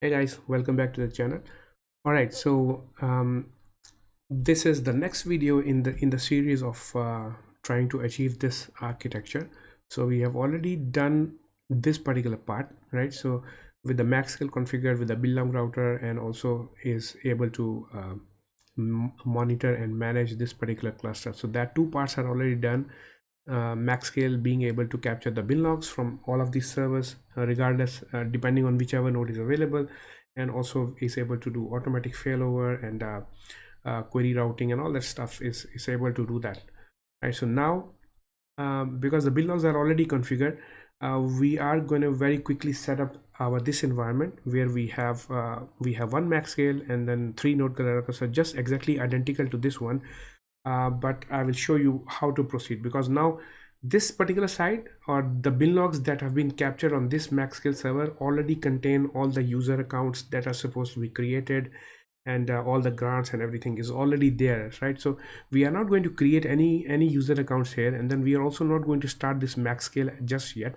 Hey guys, welcome back to the channel. All right, so this is the next video in the series of trying to achieve this architecture. So we have already done this particular part, right? So with the max scale configured with the build router, and also is able to monitor and manage this particular cluster. So that two parts are already done. Max scale being able to capture the bin logs from all of these servers, regardless, depending on whichever node is available, and also is able to do automatic failover and query routing and all that stuff is able to do that. Right, so now because the bin logs are already configured, we are going to very quickly set up our this environment where we have one max scale and then 3 node Galera cluster, just exactly identical to this one. But I will show you how to proceed, because now this particular site or the bin logs that have been captured on this max scale server already contain all the user accounts that are supposed to be created, and all the grants and everything is already there, right? So we are not going to create any user accounts here, and then we are also not going to start this max scale just yet,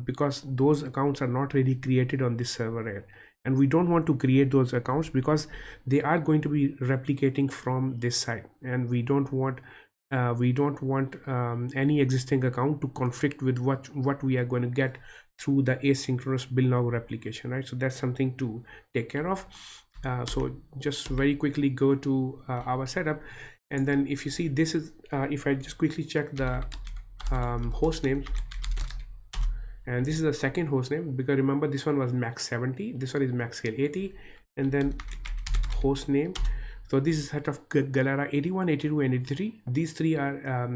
because those accounts are not really created on this server here, and we don't want to create those accounts because they are going to be replicating from this side, and we don't want any existing account to conflict with what we are going to get through the asynchronous build log replication, right? So that's something to take care of. So just very quickly go to our setup, and then if you see, this is if I just quickly check the host names, and this is the second host name, because remember this one was max 70, this one is max scale 80, and then host name. So this is set of Galera 81, 82 and 83. These three are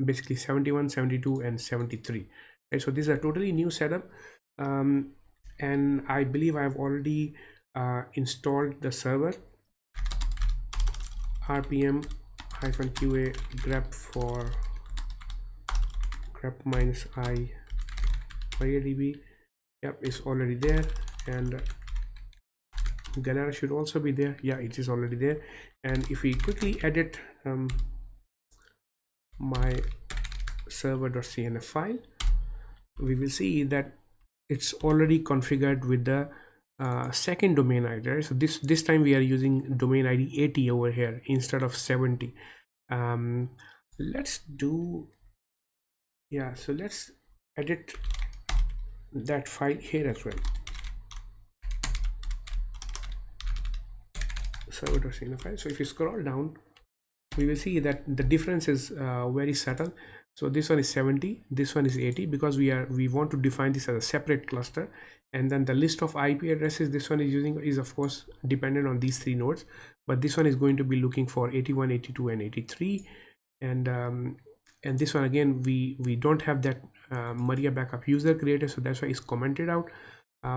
basically 71, 72 and 73. Okay, so this is a totally new setup, and I believe I've already installed the server. rpm -qa grep for grep -I MariaDB. Yep, it's already there, and Galera should also be there. Yeah, it is already there. And if we quickly edit my server.cnf file, we will see that it's already configured with the second domain ID, right? So this time we are using domain ID 80 over here instead of 70. Let's do, yeah, so let's edit that file here as well. Server.cnf file. So if you scroll down, we will see that the difference is very subtle. So this one is 70, this one is 80, because we want to define this as a separate cluster. And then the list of IP addresses this one is using is of course dependent on these three nodes, but this one is going to be looking for 81, 82 and 83. And this one again, we don't have that Maria backup user created, so that's why it's commented out,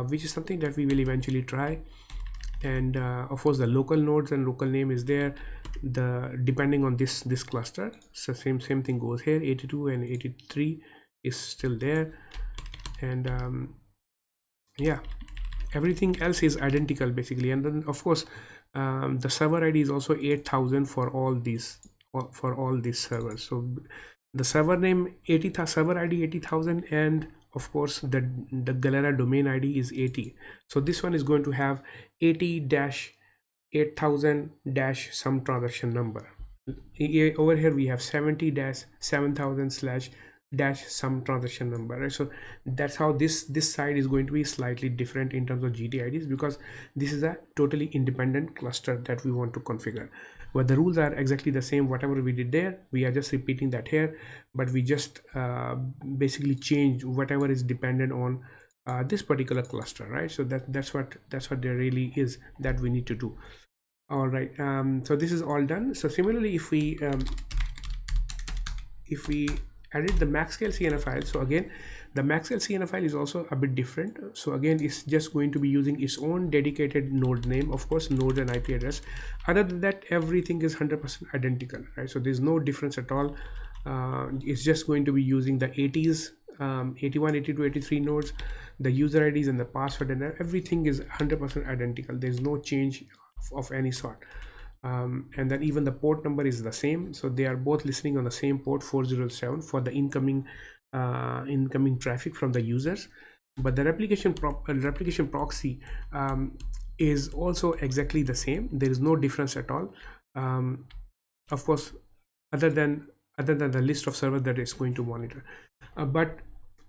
which is something that we will eventually try. And of course the local nodes and local name is there, the depending on this cluster. So same thing goes here, 82 and 83 is still there. And yeah, everything else is identical basically. And then of course the server ID is also 8000 for all these servers. So the server name server ID 80,000, and of course the Galera domain ID is 80. So this one is going to have 80-8000- some transaction number. Over here we have 70-7000/ some transaction number, right? So that's how this side is going to be slightly different in terms of GTIDs, because this is a totally independent cluster that we want to configure. But the rules are exactly the same. Whatever we did there, we are just repeating that here, but we just basically change whatever is dependent on this particular cluster, right? So that's what there really is that we need to do. All right, so this is all done. So similarly, if we edit the max scale CNF file, so again the max scale CNF file is also a bit different. So again, it's just going to be using its own dedicated node name, of course node and IP address. Other than that, everything is 100% identical, right? So there's no difference at all. It's just going to be using the 80s, 81, 82, 83 nodes, the user IDs and the password, and everything is 100% identical. There's no change of any sort. And then even the port number is the same, so they are both listening on the same port 407 for the incoming traffic from the users. but the replication proxy is also exactly the same. There is no difference at all, of course, other than the list of servers that is going to monitor. But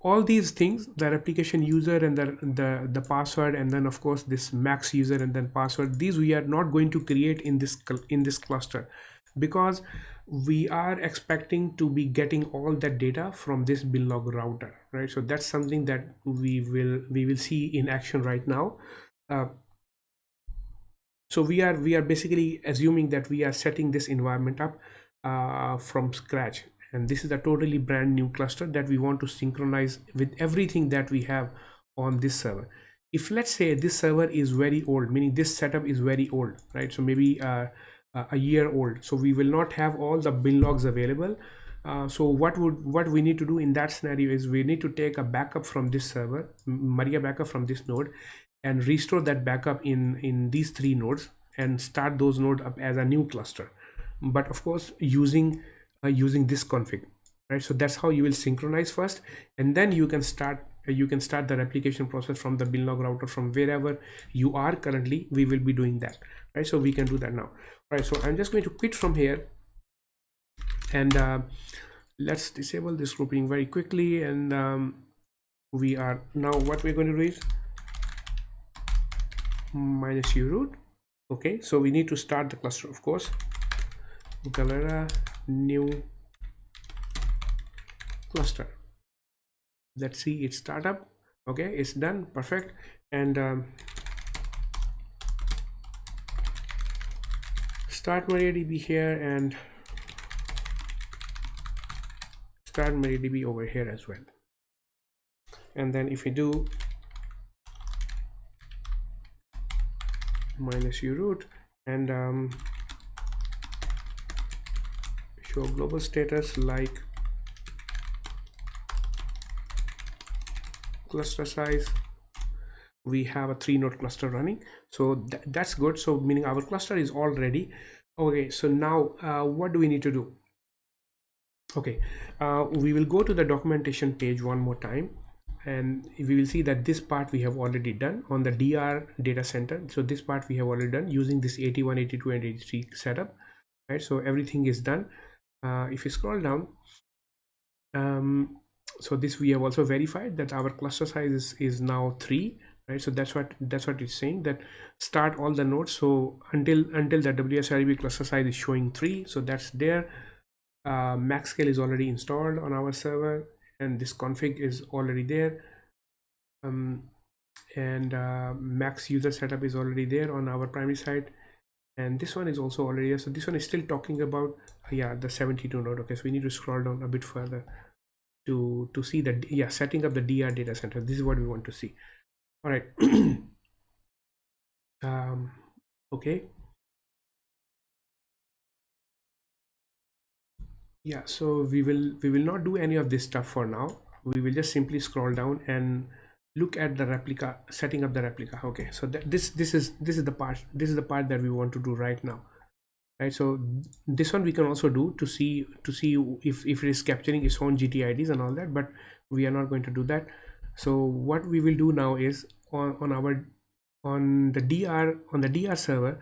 all these things, the replication user and the password, and then of course this max user and then password, these we are not going to create in this cluster, because we are expecting to be getting all that data from this binlog router, right? So that's something that we will see in action right now. So we are basically assuming that we are setting this environment up from scratch, and this is a totally brand new cluster that we want to synchronize with everything that we have on this server. If let's say this server is very old, meaning this setup is very old, right? So maybe a year old, so we will not have all the bin logs available. So what we need to do in that scenario is we need to take a backup from this server, Maria backup from this node, and restore that backup in these 3 nodes and start those nodes up as a new cluster, but of course using this config, right? So that's how you will synchronize first, and then you can start the replication process from the binlog router from wherever you are currently. We will be doing that, right? So we can do that now. All right, so I'm just going to quit from here, and let's disable this grouping very quickly. And we are now, what we're going to do is -u root. Okay, so we need to start the cluster, of course. Galera new cluster. Let's see its startup. Okay, it's done, perfect. And start MariaDB here and start MariaDB over here as well. And then if we do -u root and show global status like cluster size, we have a 3-node cluster running. So that's good. So meaning our cluster is all ready. Okay, so now what do we need to do? Okay, we will go to the documentation page one more time, and we will see that this part we have already done on the DR data center. So this part we have already done using this 81, 82 and 83 setup, right? So everything is done. If you scroll down, so this we have also verified that our cluster size is now 3, right? So that's what it's saying, that start all the nodes. So until the WSRB cluster size is showing 3, so that's there. Max scale is already installed on our server, and this config is already there. And max user setup is already there on our primary side, and this one is also already there. So this one is still talking about the 72 node. Okay, so we need to scroll down a bit further to see that setting up the DR data center. This is what we want to see. All right. Okay, so we will not do any of this stuff for now. We will just simply scroll down and look at the replica, setting up the replica. Okay, so this is the part that we want to do right now, right? So this one we can also do to see if it is capturing its own GTIDs and all that, but we are not going to do that. So what we will do now is on the DR server,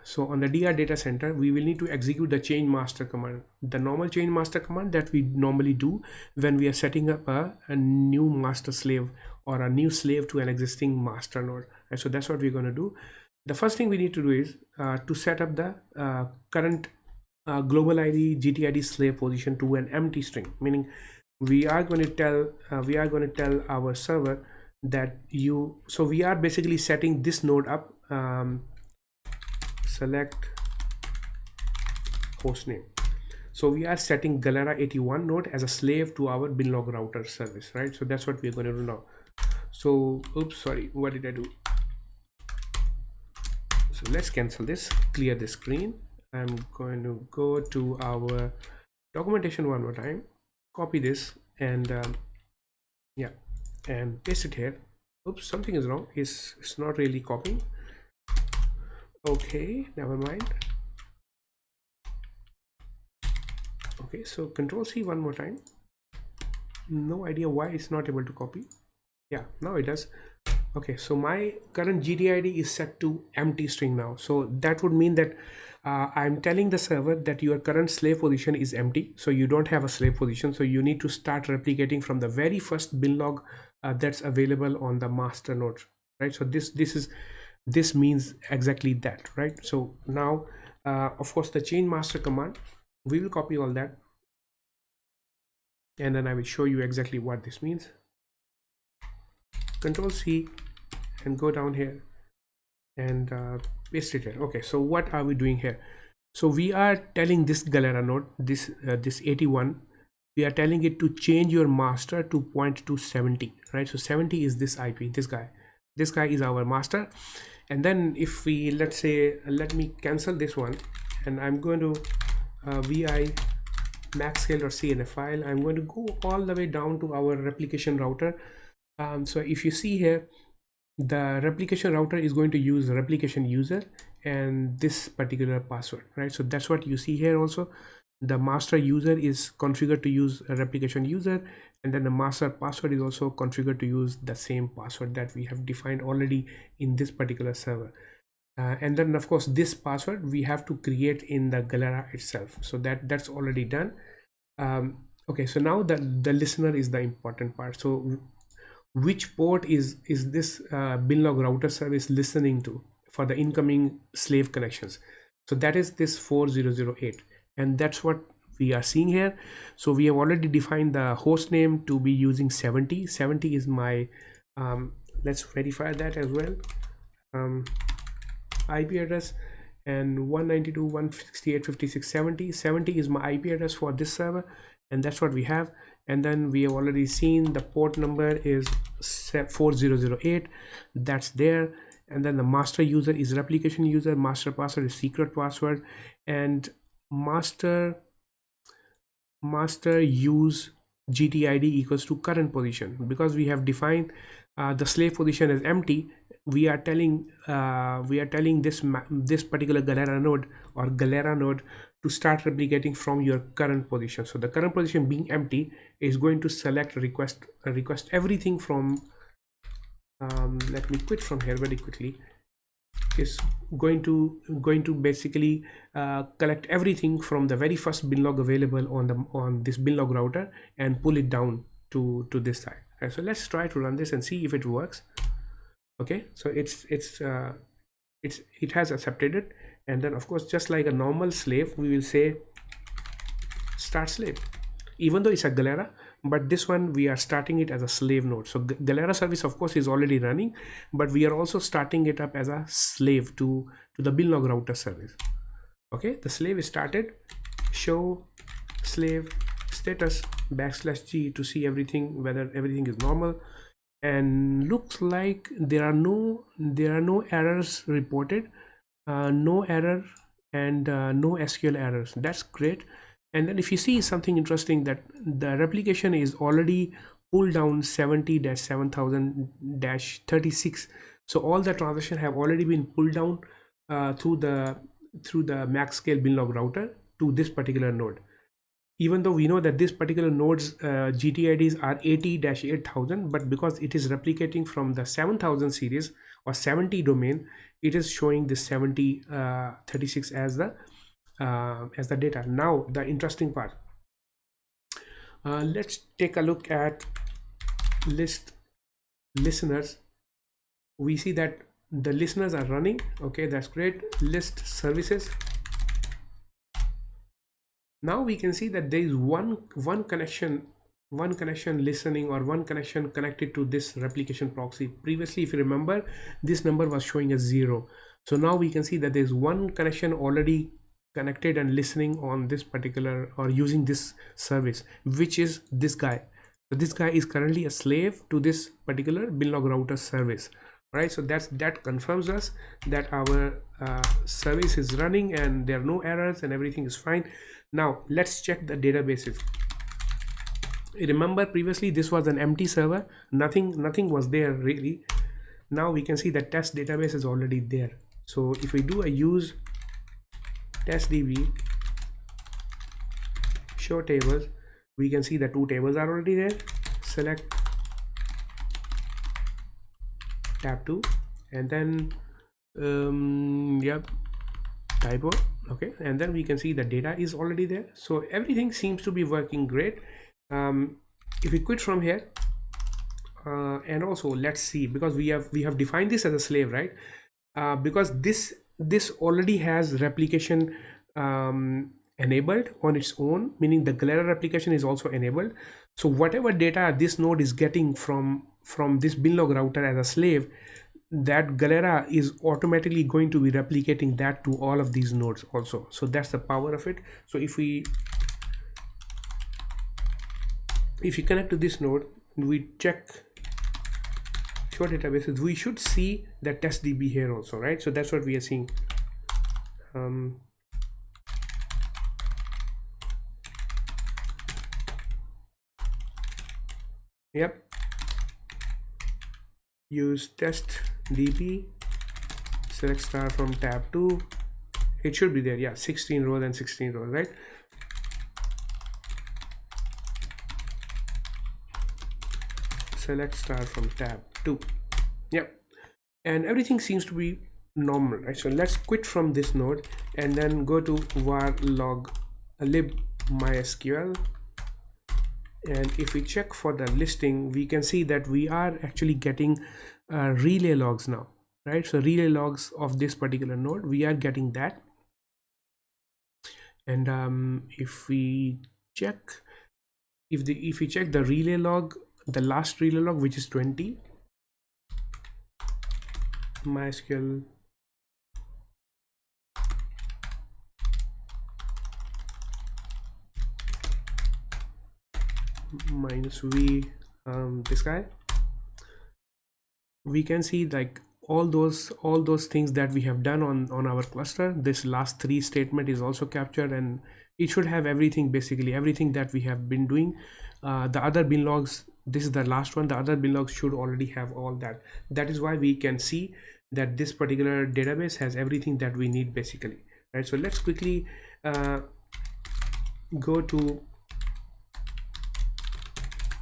so on the DR data center, we will need to execute the change master command, the normal change master command that we normally do when we are setting up a new master slave or a new slave to an existing master node. And so that's what we're going to do. The first thing we need to do is to set up the current global ID GTID slave position to an empty string, meaning we are going to tell our server that so we are basically setting this node up. Select hostname. So we are setting Galera 81 node as a slave to our binlog router service, right? So that's what we're going to do now. So oops, sorry, what did I do? So let's cancel this, clear the screen. I'm going to go to our documentation one more time, copy this, and and paste it here. Oops, something is wrong. It's not really copying. Okay, never mind. Okay, so Control C one more time. No idea why it's not able to copy. Yeah, now it does. Okay, so my current GTID is set to empty string now. So that would mean that I'm telling the server that your current slave position is empty. So you don't have a slave position. So you need to start replicating from the very first bin log that's available on the master node, right? So this means exactly that, right? So now, of course, the change master command, we will copy all that, and then I will show you exactly what this means. Control C and go down here and paste it here. Okay, so what are we doing here? So we are telling this Galera node, this 81, we are telling it to change your master to point to 70, right? So 70 is this IP, this guy is our master. And then if we, let's say, let me cancel this one, and I'm going to vi maxscale.cnf file. I'm going to go all the way down to our replication router. So if you see here, the replication router is going to use replication user and this particular password, right? So that's what you see here. Also, the master user is configured to use a replication user, and then the master password is also configured to use the same password that we have defined already in this particular server. And then of course this password we have to create in the Galera itself, so that's already done. Okay, so now the listener is the important part. So which port is this binlog router service listening to for the incoming slave connections? So that is this 4008, and that's what we are seeing here. So we have already defined the host name to be using 70 is my let's verify that as well. IP address, and 192.168.56.70 is my IP address for this server, and that's what we have. And then we have already seen the port number is 4008, that's there. And then the master user is replication user, master password is secret password, and master use GTID equals to current position. Because we have defined the slave position as empty, we are telling this particular Galera node or Galera node to start replicating from your current position. So the current position being empty is going to select request everything from let me quit from here very quickly. Is going to basically collect everything from the very first binlog available on this binlog router and pull it down to this side. Okay, so let's try to run this and see if it works. Okay, so it has accepted it, and then of course, just like a normal slave, we will say start slave, even though it's a Galera, but this one we are starting it as a slave node. So Galera service of course is already running, but we are also starting it up as a slave to the binlog router service. Okay, the slave is started. Show slave status \g to see everything, whether everything is normal, and looks like there are no errors reported, no error, and no SQL errors. That's great. And then if you see something interesting, that the replication is already pulled down 70-7000-36. So all the transactions have already been pulled down through the max scale binlog router to this particular node. Even though we know that this particular node's GTIDs are 80-8000, but because it is replicating from the 7000 series or 70 domain, it is showing this 7036 as the data. Now the interesting part, let's take a look at list listeners. We see that the listeners are running. Okay, that's great. List services. Now we can see that there is one connection listening, or one connection connected to this replication proxy. Previously, if you remember, this number was showing as 0. So now we can see that there's one connection already connected and listening on this particular, or using this service, which is this guy. So this guy is currently a slave to this particular binlog router service, right? So that confirms us that our service is running and there are no errors and everything is fine. Now let's check the databases. Remember, previously this was an empty server, nothing was there really. Now we can see that test database is already there. So if we do a use testdb show tables, we can see the 2 tables are already there. Select tab 2, and then yep, typo. Okay, and then we can see the data is already there, so everything seems to be working great. If we quit from here, and also let's see, because we have defined this as a slave, right? Because this already has replication enabled on its own, meaning the Galera replication is also enabled. So whatever data this node is getting from this binlog router as a slave, that Galera is automatically going to be replicating that to all of these nodes also. So that's the power of it. So if we connect to this node, we check show databases, we should see the test DB here also, right? So that's what we are seeing. Yep, use test DB, select star from tab 2, it should be there. Yeah, 16 rows and 16 rows, right? Select star from tab 2. Yep, and everything seems to be normal, right? So let's quit from this node and then go to var log lib mysql, and if we check for the listing, we can see that we are actually getting relay logs now, right? So relay logs of this particular node, we are getting that. And if we check, if we check the relay log, the last relay log, which is 20, mysql -v, this guy, we can see like all those things that we have done on our cluster. This last 3 statement is also captured, and it should have everything, basically everything that we have been doing. The other bin logs, this is the last one, the other bin logs should already have all that. That is why we can see that this particular database has everything that we need, basically, right? So let's quickly go to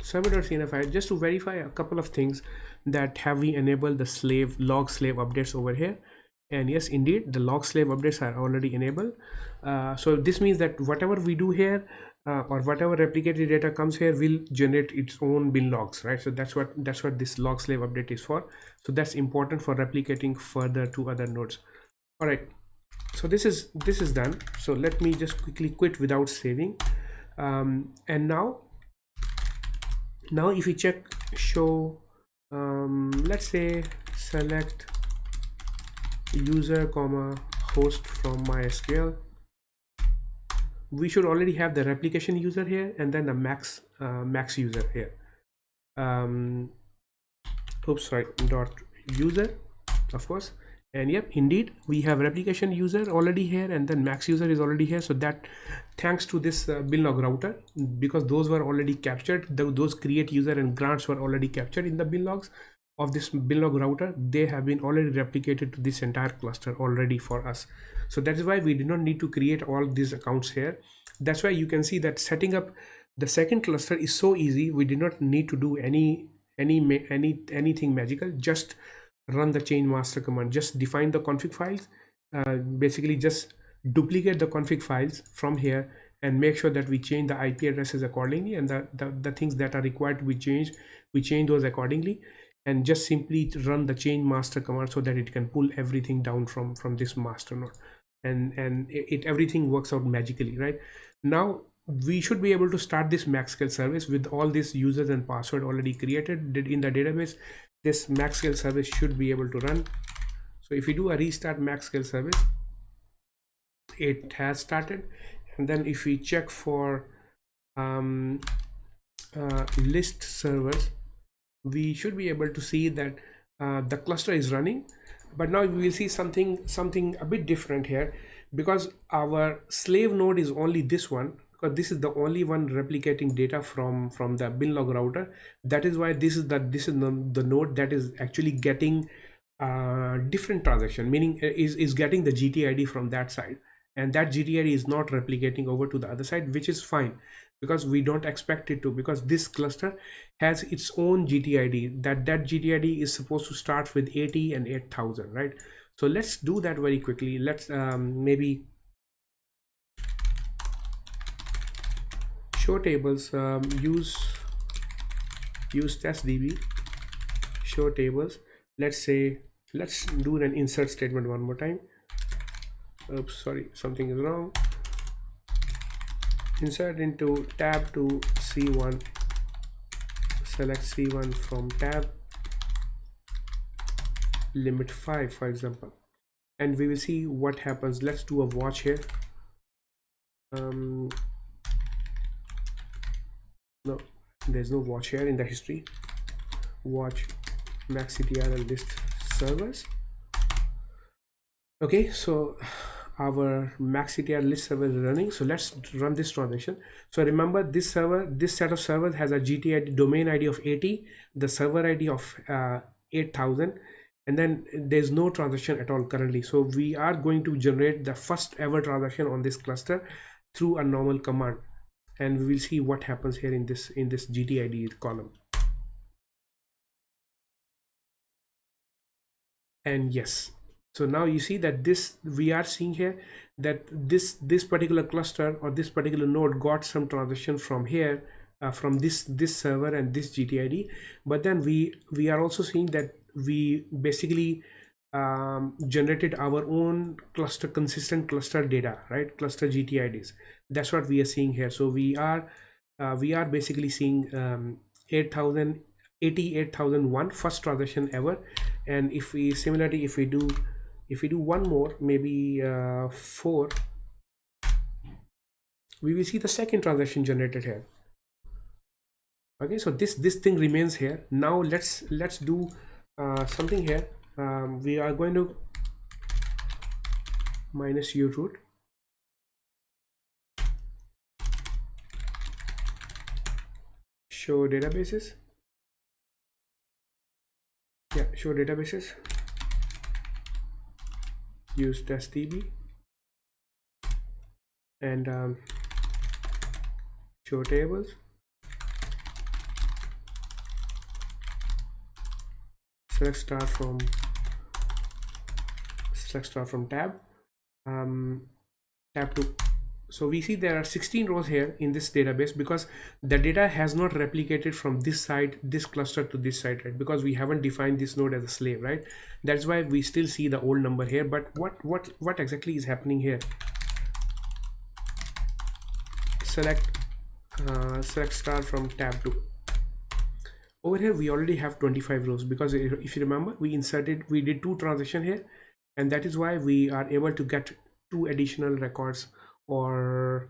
server.cnf file just to verify a couple of things, that have we enabled the log slave updates over here. And yes, indeed, the log slave updates are already enabled. So this means that whatever we do here, or whatever replicated data comes here, will generate its own bin logs, right? So that's what this log slave update is for. So that's important for replicating further to other nodes. All right, so this is done. So let me just quickly quit without saving. And now if we check show, let's say select user comma host from MySQL, we should already have the replication user here, and then the max user here. Oops, sorry, dot user, of course. And yep, indeed, we have replication user already here, and then max user is already here. So that thanks to this binlog router, because those were already captured, those create user and grants were already captured in the binlogs of this binlog router. They have been already replicated to this entire cluster already for us. So that is why we did not need to create all these accounts here. That's why you can see that setting up the second cluster is so easy. We did not need to do anything magical. Just run the change master command, just define the config files, basically just duplicate the config files from here, and make sure that we change the IP addresses accordingly, and the things that are required to be changed, we change those accordingly, and just simply run the change master command so that it can pull everything down from this master node, and everything works out magically. Right now we should be able to start this MaxScale service with all these users and password already created in the database. This MaxScale service should be able to run. So if we do a restart MaxScale service, it has started. And then if we check for list servers, we should be able to see that the cluster is running. But now we will see something a bit different here, because our slave node is only this one, because this is the only one replicating data from the binlog router. That is why this is the node that is actually getting different transaction, meaning is getting the GTID from that side. and that GTID is not replicating over to the other side, which is fine because we don't expect it to, because this cluster has its own GTID. That GTID is supposed to start with 80 and 8000, right? So let's do that very quickly. Let's maybe show tables, use testdb show tables. Let's say, let's do an insert statement one more time. Oops, sorry, something is wrong. Insert into tab to C1, select C1 from tab, limit 5 for example, and we will see what happens. Let's do a watch here. No, there's no watch here in the history. Watch maxctl list servers. Okay, so our maxctl list server is running. So let's run this transaction. So remember, this server, this set of servers has a GTID domain ID of 80, the server ID of 8000, and then there's no transaction at all currently. So we are going to generate the first ever transaction on this cluster through a normal command, and we will see what happens here in this GTID column. And yes, so now you see that this, we are seeing here that this particular cluster or this particular node got some transaction from here, from this server and this GTID. But then we are also seeing that we basically generated our own cluster, consistent cluster data, right? Cluster GTIDs. That's what we are seeing here. So we are basically seeing 88,001 first transaction ever. And if we similarly, if we do one more, maybe 4, we will see the second transaction generated here. Okay, so this thing remains here. Now let's do something here. We are going to minus u root, show databases. Yeah, show databases, use testdb, and show tables, select star from tab, tab 2. So we see there are 16 rows here in this database because the data has not replicated from this side, this cluster to this side, right? Because we haven't defined this node as a slave, right? That's why we still see the old number here. But what exactly is happening here? Select star from tab 2. Over here we already have 25 rows because if you remember, we did 2 transactions here, and that is why we are able to get 2 additional records, or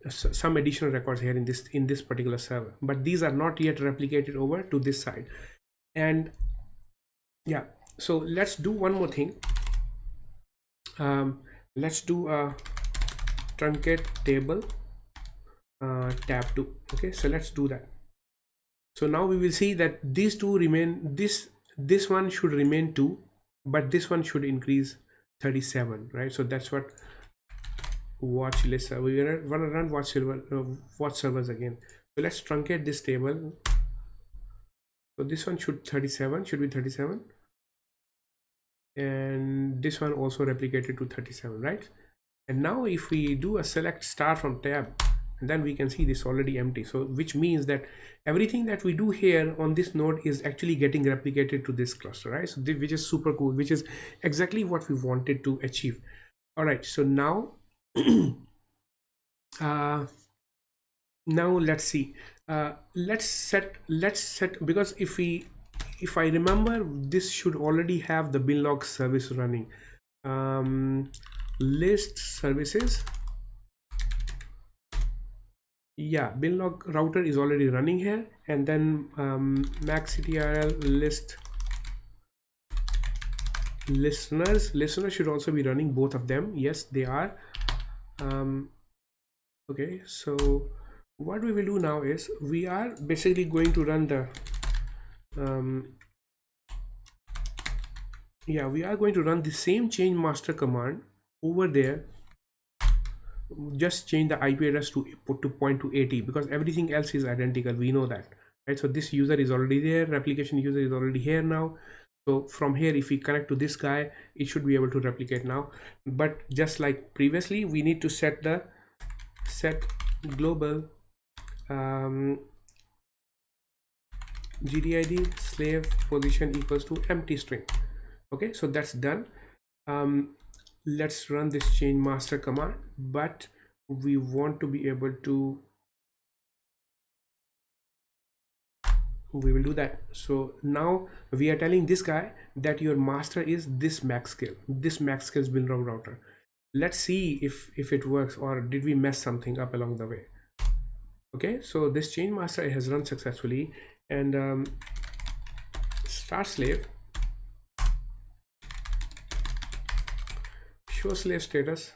some additional records here in this particular server. But these are not yet replicated over to this side. And yeah, so let's do one more thing. Let's do a truncate table tab 2. Okay, so let's do that. So now we will see that these two remain, this one should remain 2, but this one should increase 37, right? So that's what watch list. We want to run watch servers again. So let's truncate this table. So this one should be 37, and this one also replicated to 37, right? And now if we do a select star from tab, and then we can see this already empty. So which means that everything that we do here on this node is actually getting replicated to this cluster, right? So which is super cool, which is exactly what we wanted to achieve. All right, so now now let's see, let's set, because if I remember, this should already have the binlog service running. List services, yeah, binlog router is already running here, and then maxctl list listeners should also be running, both of them. Yes, they are. Okay, so what we will do now is we are basically going to run the we are going to run the same change master command over there, just change the IP address to point to 80, because everything else is identical, we know that, right? So this user is already there, replication user is already here now. So from here, if we connect to this guy, it should be able to replicate now. But just like previously, we need to set global gdid slave position equals to empty string. Okay, so that's done. Let's run this change master command, but we want to be able to, we will do that. So now we are telling this guy that your master is this max scale bin log router. Let's see if it works, or did we mess something up along the way. Okay, so this change master has run successfully, and start slave, show slave status.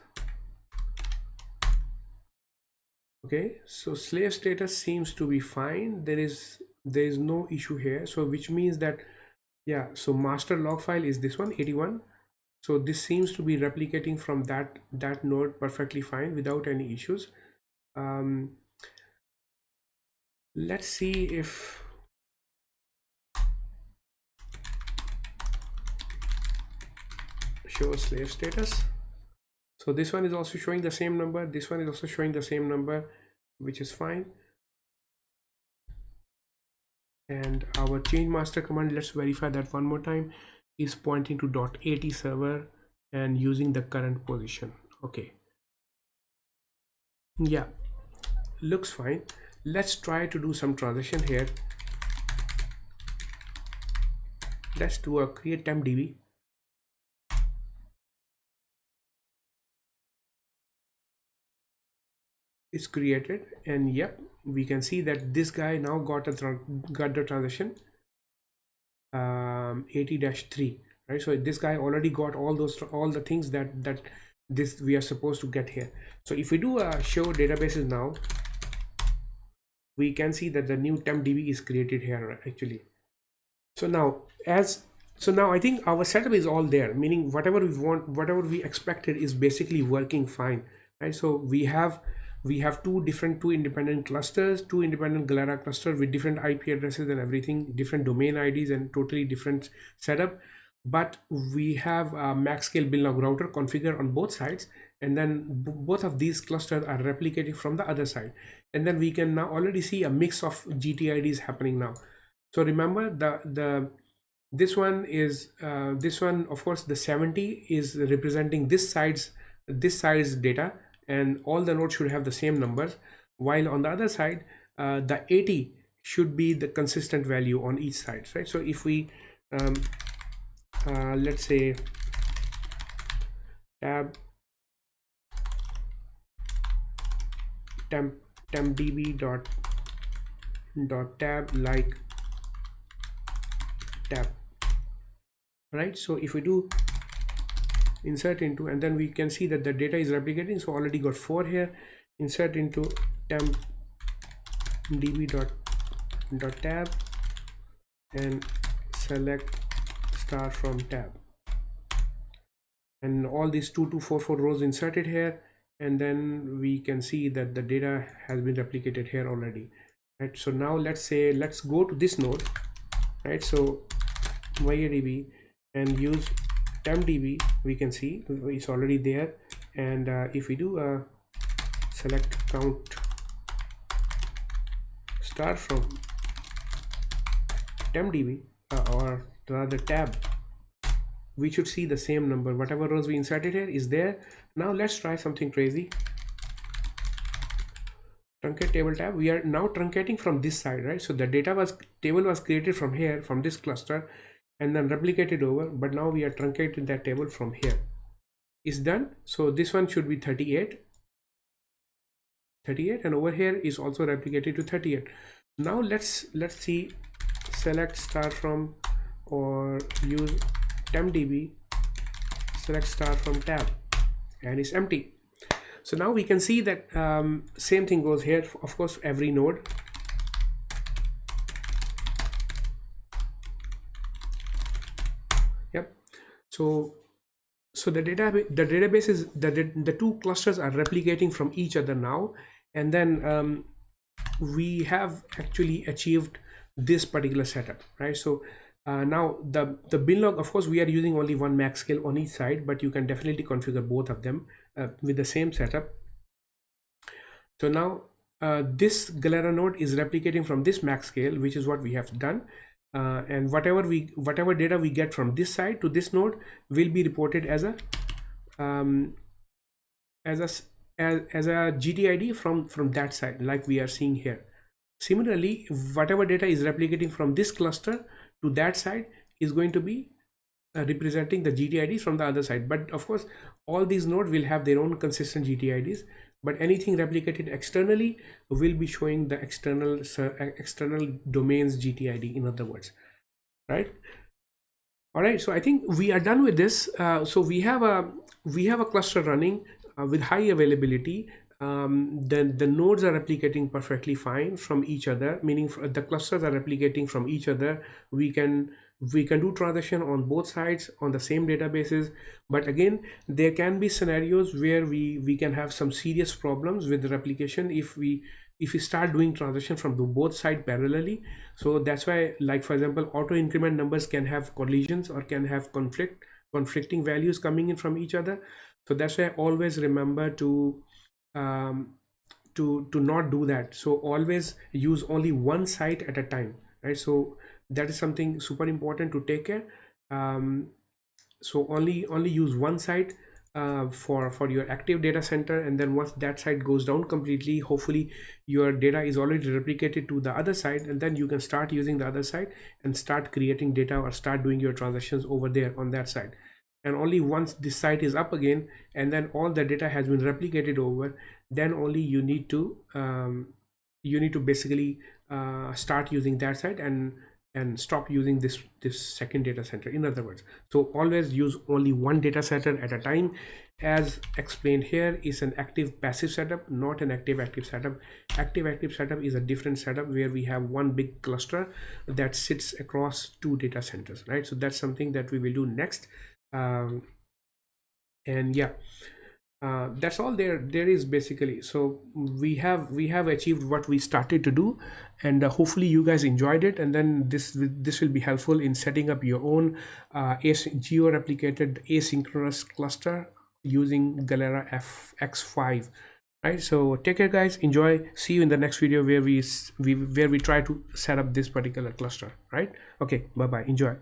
Okay, so slave status seems to be fine. There is no issue here, so which means that, yeah, so master log file is this one, 81. So this seems to be replicating from that node perfectly fine without any issues. Let's see if show slave status. So this one is also showing the same number, this one is also showing the same number, which is fine. And our change master command, let's verify that one more time, is pointing to .80 server and using the current position. Okay, yeah, looks fine. Let's try to do some transition here. Let's do a create tempdb. Is created, and yep, we can see that this guy now got the transition 80-3, right? So this guy already got all the things that this we are supposed to get here. So if we do a show databases now, we can see that the new tempdb is created here actually. So now I think our setup is all there, meaning whatever we want, whatever we expected is basically working fine, right? So we have two independent clusters, two independent Galera clusters with different IP addresses and everything, different domain IDs and totally different setup. But we have a max scale bin log router configured on both sides, and then both of these clusters are replicating from the other side. And then we can now already see a mix of GTIDs happening now. So remember this one is this one, of course, the 70 is representing this side's data, and all the nodes should have the same numbers, while on the other side the 80 should be the consistent value on each side, right? So if we let's say tab tempdb dot tab like tab, right? So if we do insert into, and then we can see that the data is replicating, so already got 4 here. Insert into tempdb dot tab and select star from tab, and all these 2244 rows inserted here, and then we can see that the data has been replicated here already, right? So now let's go to this node, right? So MariaDB and use tempdb, we can see it's already there. And if we do a select count star from tempdb or rather tab, we should see the same number. Whatever rows we inserted here is there. Now let's try something crazy. Truncate table tab. We are now truncating from this side, right? So the table was created from here, from this cluster, and then replicated over, but now we are truncating that table from here. Is done. So this one should be 38, and over here is also replicated to 38. Now let's see, select star from or use tempdb select star from tab, and it's empty. So now we can see that same thing goes here, of course, every node. Yep. So So the database is the two clusters are replicating from each other now, and then we have actually achieved this particular setup, right? So now the bin log, of course we are using only one max scale on each side, but you can definitely configure both of them with the same setup. So now this Galera node is replicating from this max scale, which is what we have done. And whatever data we get from this side to this node will be reported as a GTID from that side, like we are seeing here. Similarly, whatever data is replicating from this cluster to that side is going to be representing the GTIDs from the other side. But of course, all these nodes will have their own consistent GTIDs, but anything replicated externally will be showing the external domains GTID, in other words, right? All right, so I think we are done with this. So we have a cluster running with high availability. Then the nodes are replicating perfectly fine from each other, meaning the clusters are replicating from each other. We can do transaction on both sides on the same databases, but again there can be scenarios where we can have some serious problems with the replication if we start doing transaction from both sides parallelly. So that's why, like for example, auto increment numbers can have collisions or can have conflicting values coming in from each other. So that's why always remember to not do that. So always use only one site at a time, right? So that is something super important to take care. So only use one site for your active data center, and then once that site goes down completely, hopefully your data is already replicated to the other side, and then you can start using the other side and start creating data or start doing your transactions over there on that side. And only once this site is up again and then all the data has been replicated over, then only you need to basically start using that site and stop using this second data center, in other words. So always use only one data center at a time. As explained here, is an active passive setup, not an active setup. Active setup is a different setup where we have one big cluster that sits across two data centers, right? So that's something that we will do next. And yeah, that's all there is basically. So we have achieved what we started to do, and hopefully you guys enjoyed it. And then this will be helpful in setting up your own geo replicated asynchronous cluster using Galera X5, right? So take care guys, enjoy, see you in the next video where we try to set up this particular cluster, right? Okay, bye bye, enjoy.